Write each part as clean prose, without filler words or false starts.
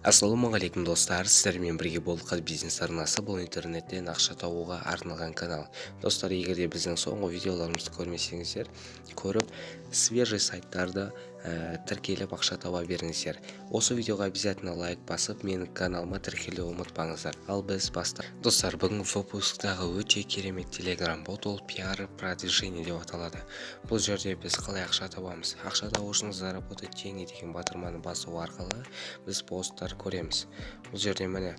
Ассалаумағалейкум достар, сіздермен бірге болдық бизнес арнасы. Бұл интернеттен ақша табуға арналған канал. Достар, егер де біздің соңғы видеоларымызды көрмесеңіздер, көріп свежий сайттарды тіркеліп ақша таба беріңіздер. Осы видеоға обязательно лайк басып, менің каналыма тіркелуді ұмытпаңыздар. Ал біз бастайық. Достар, бүгінгі выпусктағы өте керемет телеграм бот, ол пиар продвижение деп аталады. Бұл жерде біз қалай ақша табамыз? Ақша табу үшін заработать деньги деген батырманы басу арқылы біз посттар көреміз. Бұл жерде міне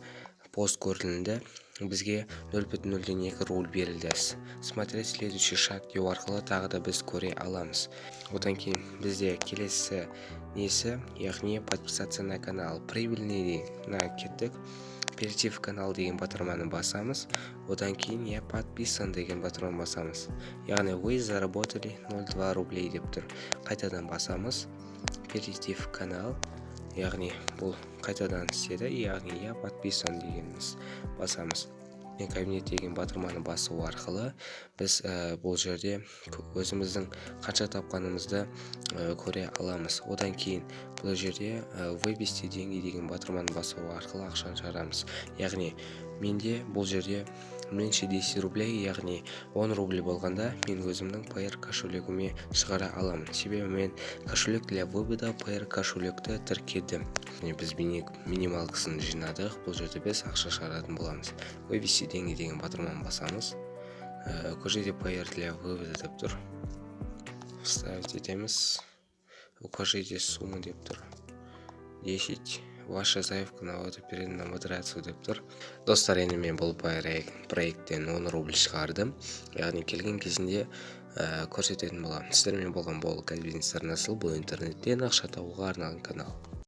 пост көрілді, бізге 0,02 рубль берілді. Смотреть следующий шаг деу арқылы тағы да біз көре аламыз. Одан кейін бізде келесі несі, яғни подписаться на канал, прибыльный кеттік. Перейти в канал деген батырманы басамыз. Одан кейін я подписан деген батырманы басамыз. Яғни вы заработали 0,2 рублей деп тұр. Қайтадан басамыз. Перейти в канал. Яғни бұл қайтадан істеді, яғни я подписан дегеніміз басамыз. Кабинет деген батырманы басу арқылы біз бұл жерде өзіміздің қанша тапқанымызды көре аламыз. Одан кейін бұл жерде вывести деньги деген батырманы басу арқылы ақшаны шығарамыз. Яғни менде бұл жерде менше 10 рублей, яғни 10 рубль болғанда мен өзімнің Payer кошелегіме шығара аламын. Себебі мен кошелек для вывода Payer кошелекті тіркедім. Біз минималкасын жинадық. Бұл жерде біз ақша шығаратын боламыз. Вывести деньги деген батырманы басамыз. Укажите Payer для вывода деп тұр. Вставить етеміз. Укажите сумму деп тұр. 10. Ваша заявка на перед на модерацию деп тұр. Достар, енді мен бұл проекттен 10 рубль шығардым. Яғни келген кезінде көрсететін боламын. Сіздермен болған бұл бизнес арнасы, бұл интернеттен ақша табуға арналған канал.